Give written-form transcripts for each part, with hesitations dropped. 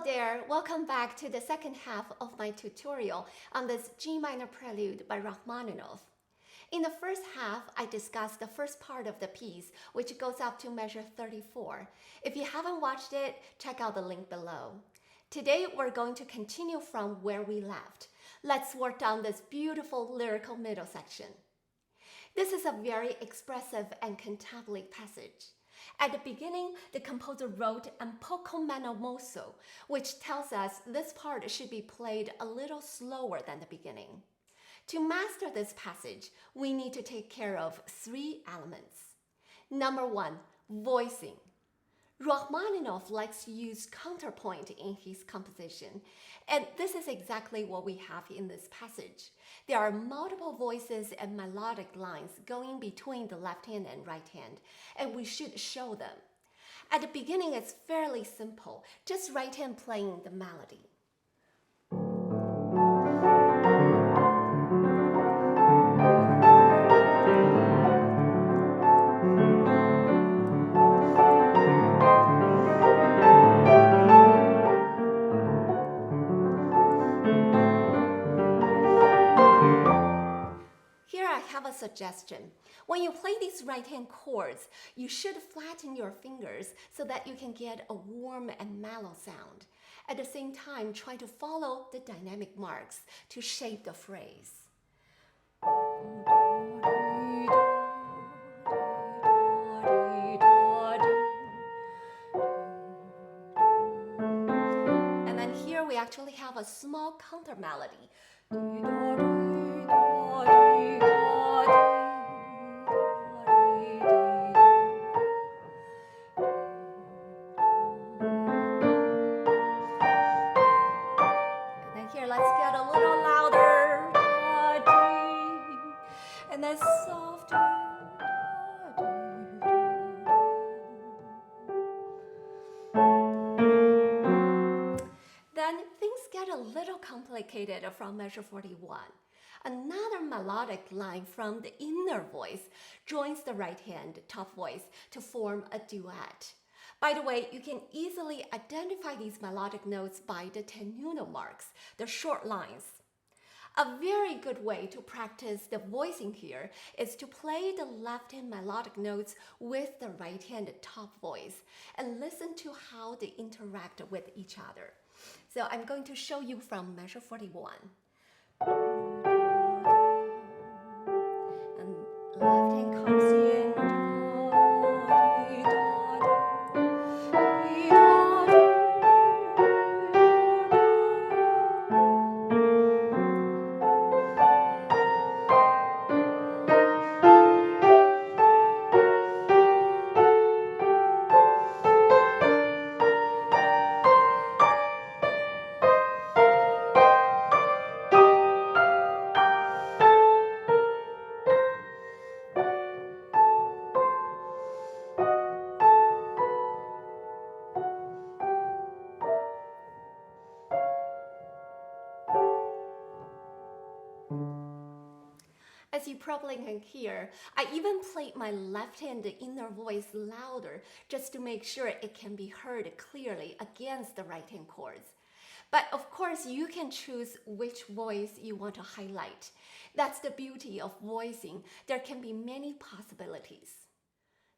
there, welcome back to the second half of my tutorial on this G minor prelude by Rachmaninoff. In the first half, I discussed the first part of the piece, which goes up to measure 34. If you haven't watched it, check out the link below. Today, we're going to continue from where we left. Let's work down this beautiful lyrical middle section. This is a very expressive and cantabile passage. At the beginning, the composer wrote un poco meno mosso, which tells us this part should be played a little slower than the beginning. To master this passage, we need to take care of 3 elements. Number 1, voicing. Rachmaninoff likes to use counterpoint in his composition, and this is exactly what we have in this passage. There are multiple voices and melodic lines going between the left hand and right hand, and we should show them. At the beginning, it's fairly simple, just right hand playing the melody. Suggestion. When you play these right-hand chords, you should flatten your fingers so that you can get a warm and mellow sound. At the same time, try to follow the dynamic marks to shape the phrase. And then here we actually have a small counter melody. Let's get a little louder, and then softer. Then things get a little complicated from measure 41. Another melodic line from the inner voice joins the right hand top voice to form a duet. By the way, you can easily identify these melodic notes by the tenuto marks, the short lines. A very good way to practice the voicing here is to play the left-hand melodic notes with the right-hand top voice and listen to how they interact with each other. So I'm going to show you from measure 41. And left-hand comes in. As you probably can hear, I even played my left hand inner voice louder just to make sure it can be heard clearly against the right hand chords. But of course, you can choose which voice you want to highlight. That's the beauty of voicing. There can be many possibilities.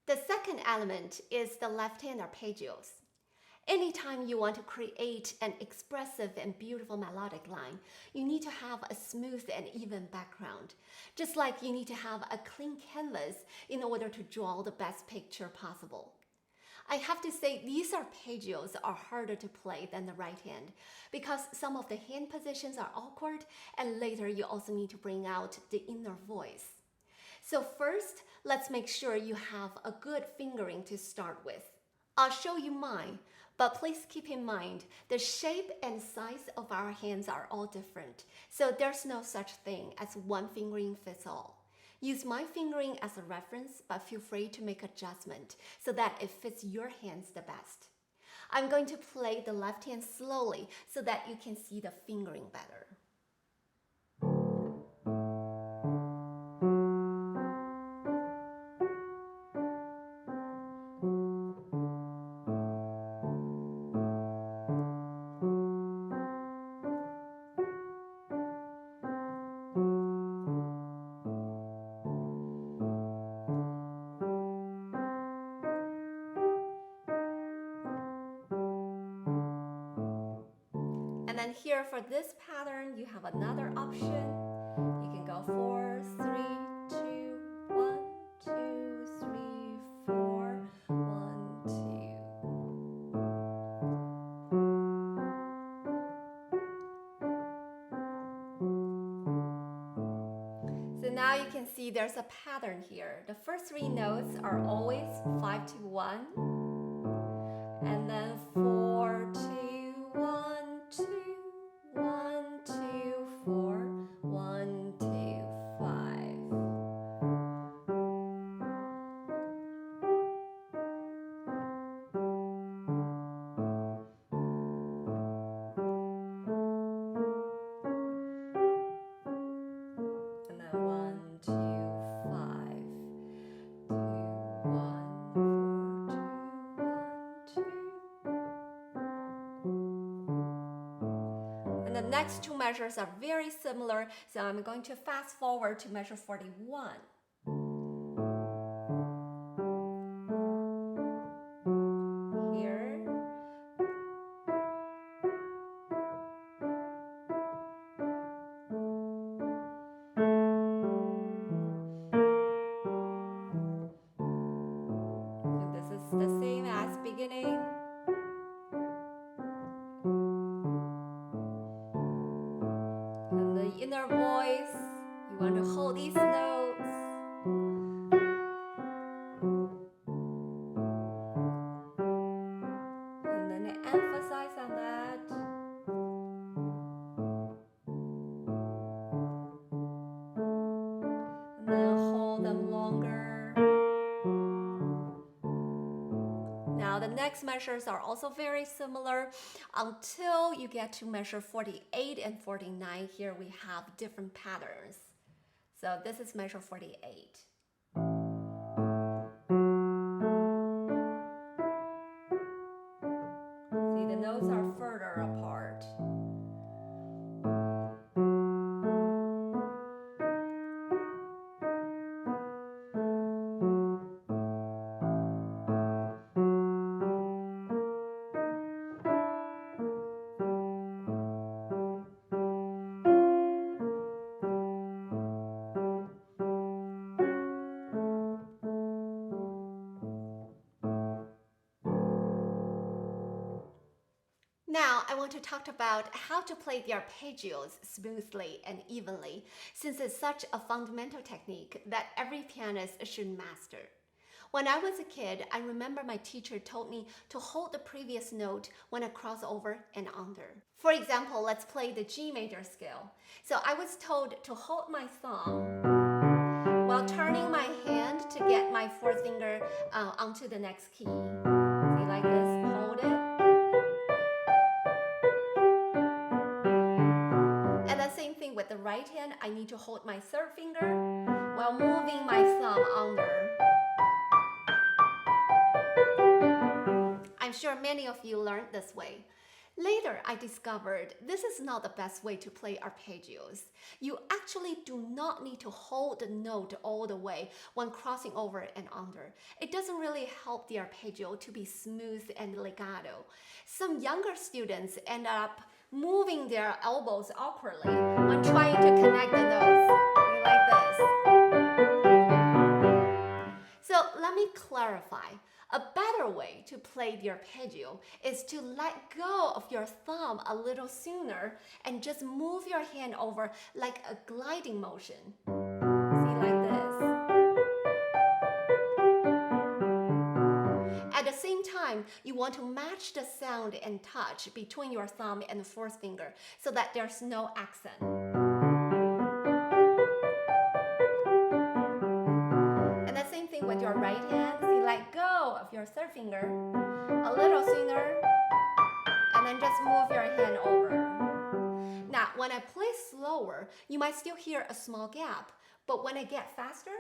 The second element is the left hand arpeggios. Anytime you want to create an expressive and beautiful melodic line, you need to have a smooth and even background, just like you need to have a clean canvas in order to draw the best picture possible. I have to say these arpeggios are harder to play than the right hand because some of the hand positions are awkward, and later you also need to bring out the inner voice. So first, let's make sure you have a good fingering to start with. I'll show you mine. But please keep in mind, the shape and size of our hands are all different, so there's no such thing as one fingering fits all. Use my fingering as a reference, but feel free to make adjustment so that it fits your hands the best. I'm going to play the left hand slowly so that you can see the fingering better. And then here for this pattern, you have another option. You can go 4, 3, 2, 1, 2, 3, 4, 1, 2. So now you can see there's a pattern here. The first 3 notes are always 5 to 1. And then 4, 2, 1, 2, 1, 2, 4, 1, 2, 5. And then 1, 2, 5, 2, 1, 4, 2, 1, 2. And the next 2 measures are very similar, so I'm going to fast forward to measure 41. Here. And this is the same as beginning. And the inner voice, you want to hold these notes. And then emphasize on that. And then hold them longer. Now the next measures are also very similar until you get to measure 48 and 49. Here we have different patterns. So this is measure 48. See, the notes are further apart. Now, I want to talk about how to play the arpeggios smoothly and evenly, since it's such a fundamental technique that every pianist should master. When I was a kid, I remember my teacher told me to hold the previous note when I cross over and under. For example, let's play the G major scale. So I was told to hold my thumb while turning my hand to get my fourth finger onto the next key. See, like this, hold it. And the same thing with the right hand, I need to hold my third finger while moving my thumb under. I'm sure many of you learned this way. Later, I discovered this is not the best way to play arpeggios. You actually do not need to hold the note all the way when crossing over and under. It doesn't really help the arpeggio to be smooth and legato. Some younger students end up moving their elbows awkwardly when trying to connect the notes. Like this. So let me clarify. A better way to play the arpeggio is to let go of your thumb a little sooner and just move your hand over like a gliding motion. See, like this. At the same time, you want to match the sound and touch between your thumb and the fourth finger so that there's no accent. And the same thing with your right hand. See, let go of your third finger a little sooner and then just move your hand over. Now, when I play slower, you might still hear a small gap, but when I get faster,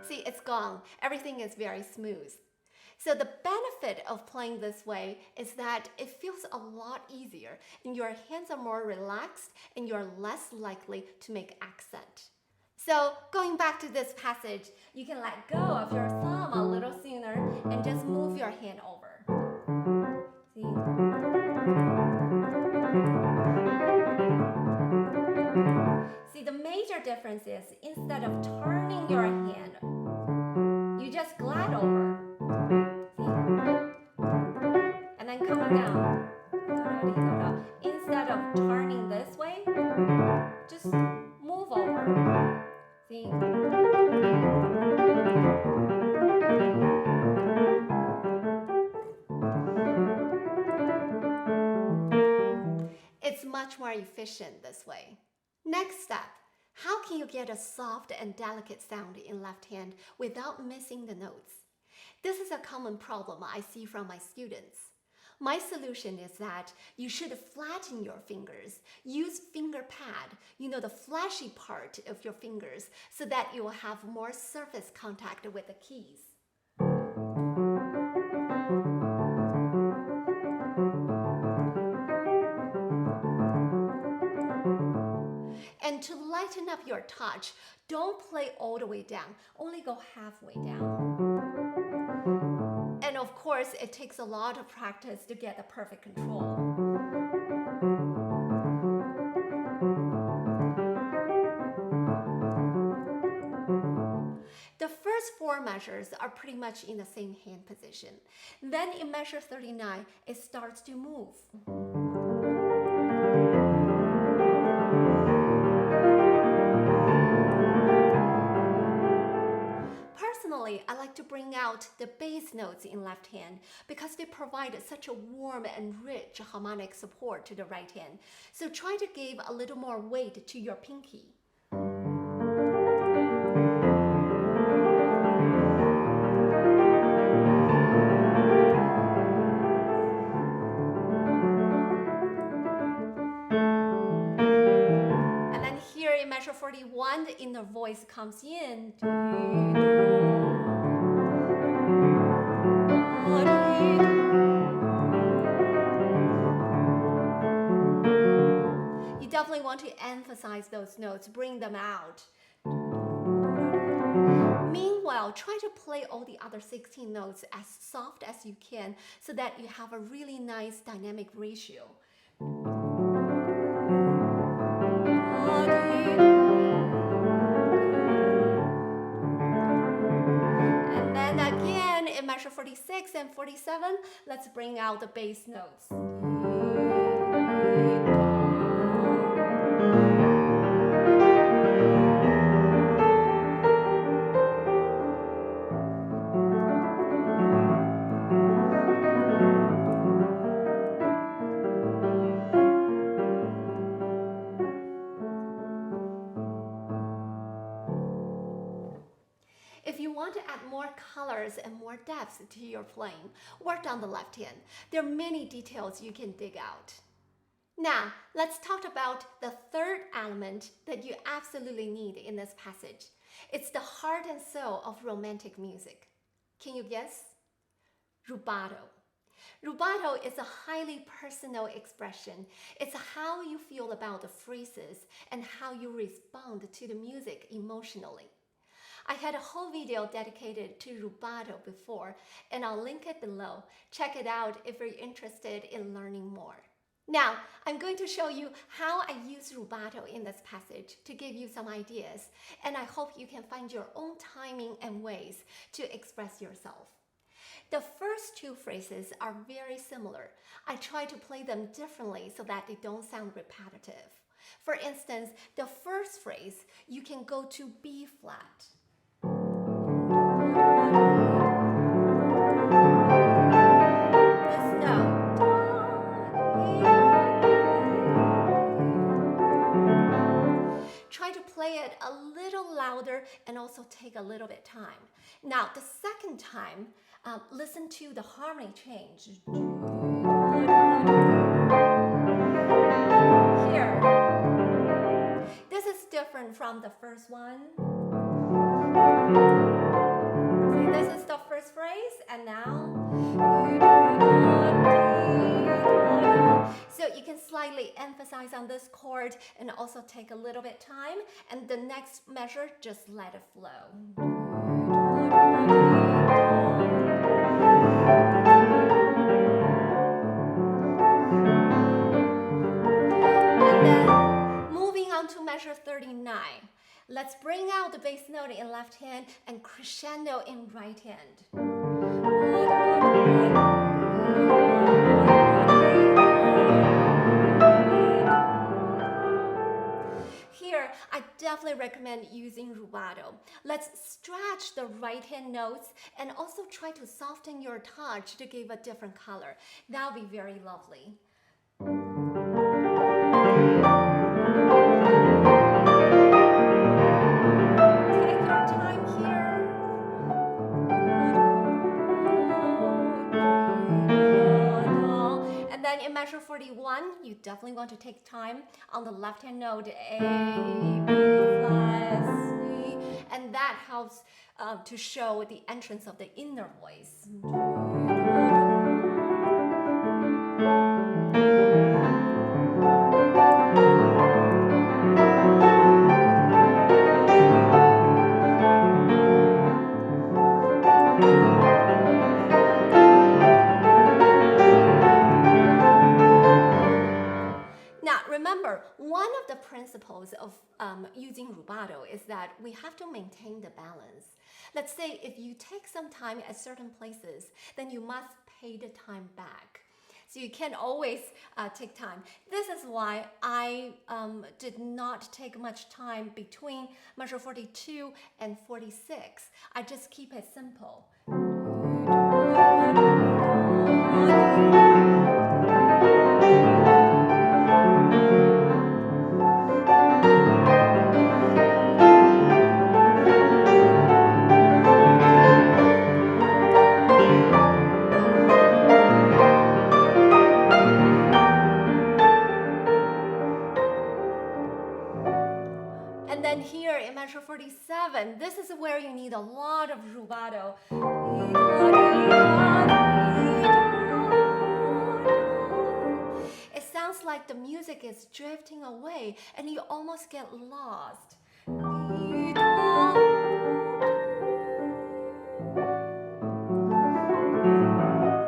see, it's gone. Everything is very smooth. So the benefit of playing this way is that it feels a lot easier and your hands are more relaxed and you're less likely to make accent. So going back to this passage, you can let go of your thumb a little sooner and just move your hand over. See? See, the major difference is instead of turning your hand, you just glide over. See? And then coming down. Instead of turning this way, just move over. See? It's much more efficient this way. Next step, how can you get a soft and delicate sound in left hand without missing the notes? This is a common problem I see from my students. My solution is that you should flatten your fingers. Use finger pad, the fleshy part of your fingers, so that you will have more surface contact with the keys. And to lighten up your touch, don't play all the way down, only go halfway down. And of course, it takes a lot of practice to get the perfect control. The first 4 measures are pretty much in the same hand position. Then in measure 39, it starts to move. Personally, I like to bring out the bass notes in left hand because they provide such a warm and rich harmonic support to the right hand. So try to give a little more weight to your pinky. And then here in measure 41, the inner voice comes in. You definitely want to emphasize those notes, bring them out. Meanwhile, try to play all the other 16 notes as soft as you can so that you have a really nice dynamic ratio. And then again, in measure 46 and 47, let's bring out the bass notes. If you want to add more colors and more depth to your playing, work on the left hand. There are many details you can dig out. Now, let's talk about the third element that you absolutely need in this passage. It's the heart and soul of romantic music. Can you guess? Rubato. Rubato is a highly personal expression. It's how you feel about the phrases and how you respond to the music emotionally. I had a whole video dedicated to rubato before, and I'll link it below. Check it out if you're interested in learning more. Now, I'm going to show you how I use rubato in this passage to give you some ideas, and I hope you can find your own timing and ways to express yourself. The first 2 phrases are very similar. I try to play them differently so that they don't sound repetitive. For instance, the first phrase, you can go to B flat. This note. Try to play it a little louder and also take a little bit time. Now, the second time, listen to the harmony change. Here. This is different from the first one. See, this is the first phrase, and now. So you can slightly emphasize on this chord and also take a little bit time, and the next measure, just let it flow. measure 39. Let's bring out the bass note in left hand and crescendo in right hand. Here, I definitely recommend using rubato. Let's stretch the right hand notes and also try to soften your touch to give a different color. That would be very lovely. Take your time here. And then in measure 41, you definitely want to take time on the left hand note A, B flat, C, and that helps to show the entrance of the inner voice. Now, remember, one of the principles of using rubato is that we have to maintain the balance. Let's say if you take some time at certain places, then you must pay the time back. So you can't always take time. This is why I did not take much time between measure 42 and 46. I just keep it simple. And then here in measure 47, this is where you need a lot of rubato. It sounds like the music is drifting away and you almost get lost.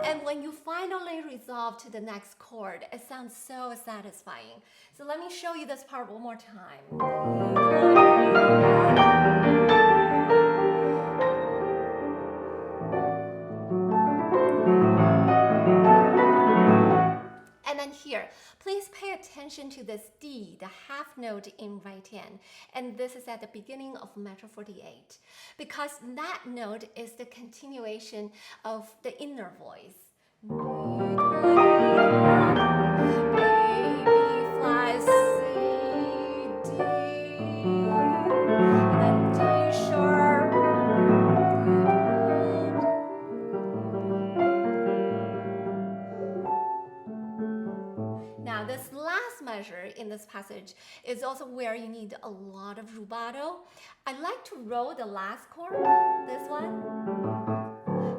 And when you finally resolve to the next chord, it sounds so satisfying. So let me show you this part one more time. And then here, please pay attention to this D, the half note in right hand. And this is at the beginning of measure 48, because that note is the continuation of the inner voice. A, B flat, C, D, and then D sharp. Now this last measure in this passage is also where you need a lot of rubato. I like to roll the last chord, this one,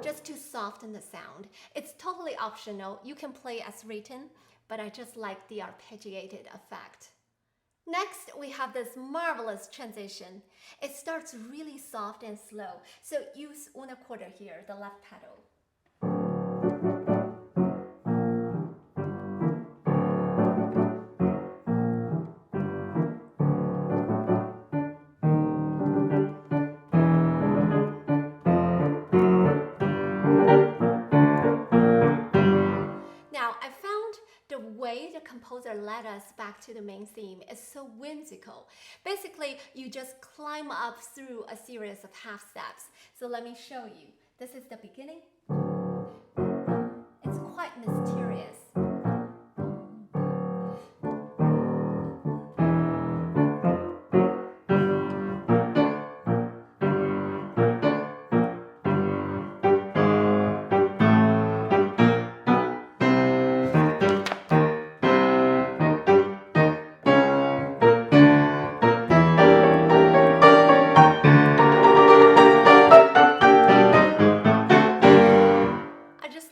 just to soften the sound. It's totally optional. You can play as written, but I just like the arpeggiated effect. Next, we have this marvelous transition. It starts really soft and slow, so use una quarta here, the left pedal. The composer led us back to the main theme is so whimsical. Basically, you just climb up through a series of half steps. So let me show you. This is the beginning. It's quite mysterious.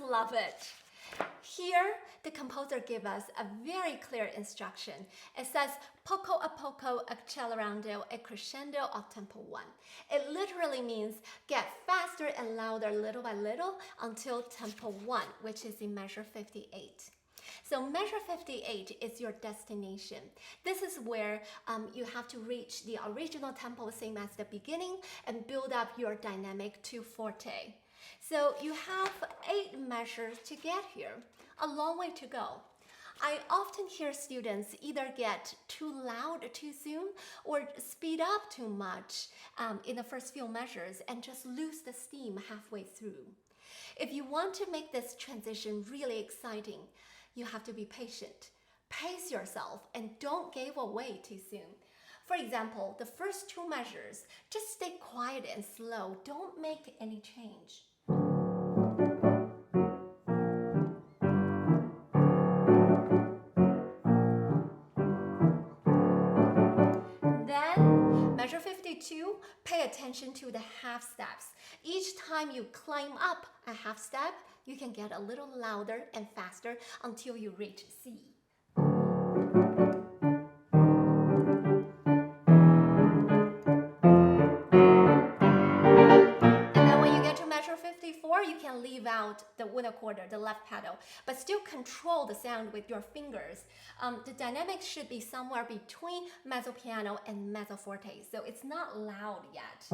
Love it. Here, the composer gives us a very clear instruction. It says poco a poco accelerando e crescendo of tempo 1. It literally means get faster and louder little by little until tempo 1, which is in measure 58. So measure 58 is your destination. This is where you have to reach the original tempo, same as the beginning, and build up your dynamic to forte. So you have 8 measures to get here, a long way to go. I often hear students either get too loud too soon or speed up too much in the first few measures and just lose the steam halfway through. If you want to make this transition really exciting, you have to be patient. Pace yourself and don't give away too soon. For example, the first 2 measures, just stay quiet and slow. Don't make any change. Then, measure 52, pay attention to the half steps. Each time you climb up a half step, you can get a little louder and faster until you reach C. You can leave out the winner quarter, the left pedal, but still control the sound with your fingers. The dynamics should be somewhere between mezzo piano and mezzo forte, so it's not loud yet.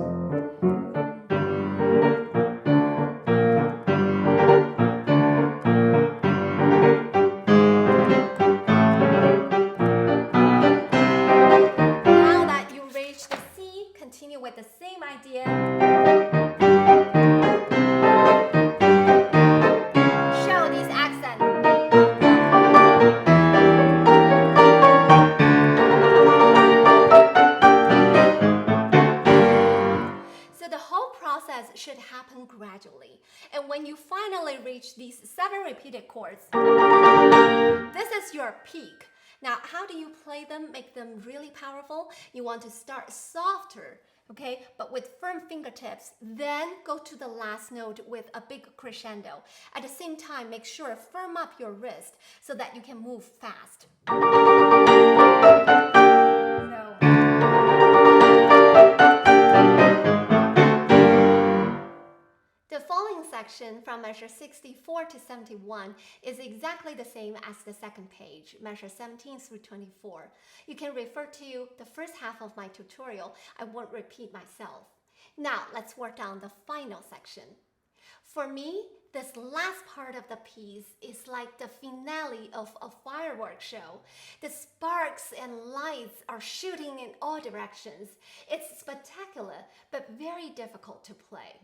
Now that you reach the C, continue with the same idea. Should happen gradually. And when you finally reach these 7 repeated chords, this is your peak. Now, how do you play them, make them really powerful? You want to start softer, okay, but with firm fingertips, then go to the last note with a big crescendo. At the same time, make sure firm up your wrist so that you can move fast. Section from measure 64 to 71 is exactly the same as the second page, measure 17 through 24. You can refer to the first half of my tutorial. I won't repeat myself. Now let's work on the final section. For me, this last part of the piece is like the finale of a fireworks show. The sparks and lights are shooting in all directions. It's spectacular, but very difficult to play.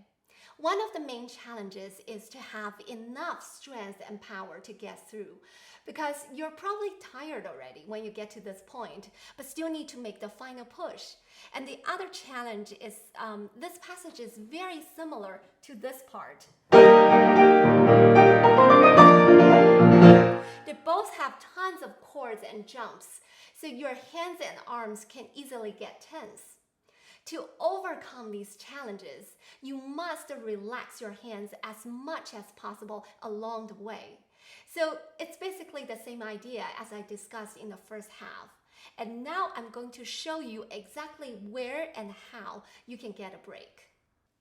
One of the main challenges is to have enough strength and power to get through, because you're probably tired already when you get to this point, but still need to make the final push. And the other challenge is this passage is very similar to this part. They both have tons of chords and jumps, so your hands and arms can easily get tense. To overcome these challenges, you must relax your hands as much as possible along the way. So it's basically the same idea as I discussed in the first half. And now I'm going to show you exactly where and how you can get a break.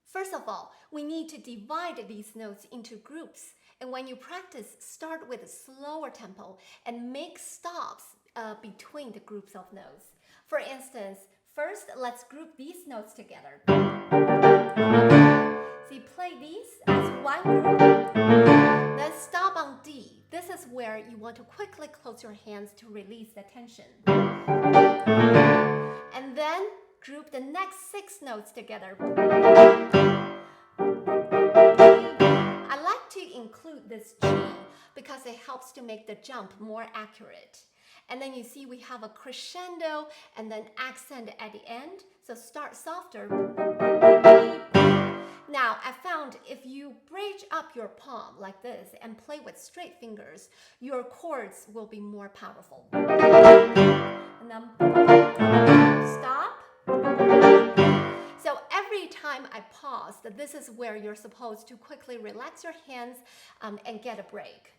First of all, we need to divide these notes into groups. And when you practice, start with a slower tempo and make stops between the groups of notes. For instance, first, let's group these notes together. So you play these as one group, then stop on D. This is where you want to quickly close your hands to release the tension. And then group the next 6 notes together. I like to include this G because it helps to make the jump more accurate. And then you see we have a crescendo and then accent at the end. So start softer. Now, I found if you bridge up your palm like this and play with straight fingers, your chords will be more powerful. And then stop. So every time I pause, this is where you're supposed to quickly relax your hands and get a break.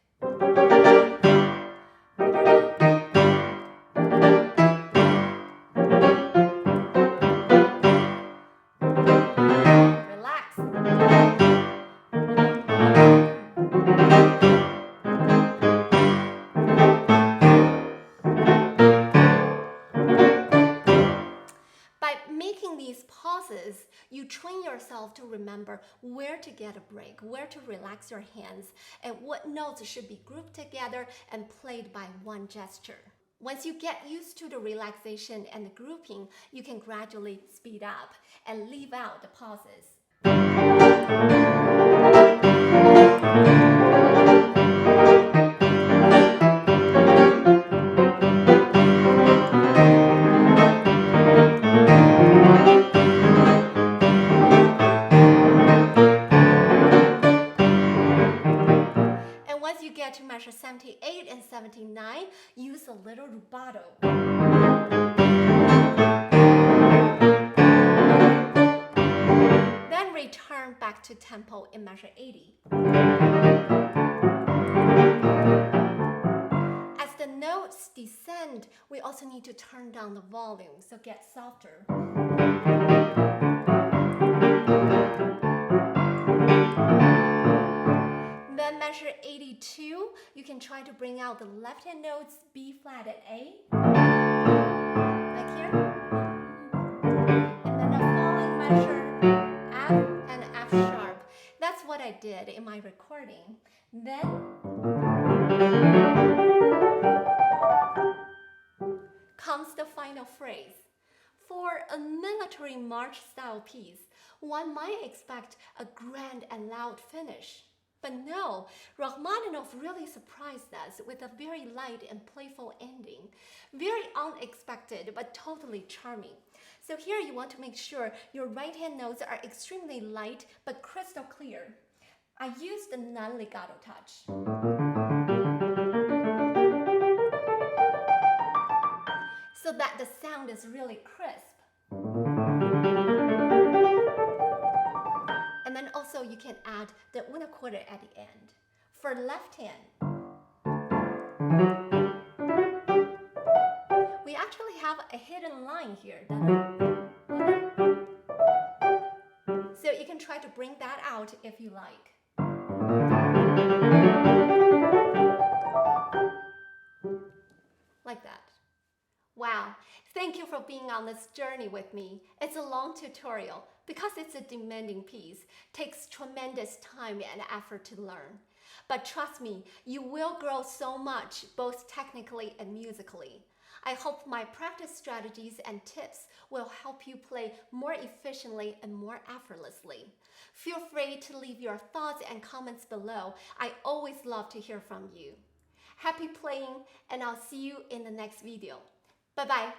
pauses, you train yourself to remember where to get a break, where to relax your hands, and what notes should be grouped together and played by one gesture. Once you get used to the relaxation and the grouping, you can gradually speed up and leave out the pauses. And once you get to measure 78 and 79, use a little rubato. Then return back to tempo in measure 80. As the notes descend, we also need to turn down the volume, so get softer. Then measure 82, you can try to bring out the left hand notes B flat and A, like here. And then a falling measure F and F sharp. That's what I did in my recording. Then comes the final phrase. For a military march style piece, one might expect a grand and loud finish. But no, Rachmaninoff really surprised us with a very light and playful ending. Very unexpected, but totally charming. So here you want to make sure your right hand notes are extremely light, but crystal clear. I used the non-legato touch. So that the sound is really crisp. And then also you can add the una quarter at the end. For left hand, we actually have a hidden line here. So you can try to bring that out if you like. Like that. Wow, thank you for being on this journey with me. It's a long tutorial because it's a demanding piece. It takes tremendous time and effort to learn. But trust me, you will grow so much, both technically and musically. I hope my practice strategies and tips will help you play more efficiently and more effortlessly. Feel free to leave your thoughts and comments below. I always love to hear from you. Happy playing, and I'll see you in the next video. Bye-bye.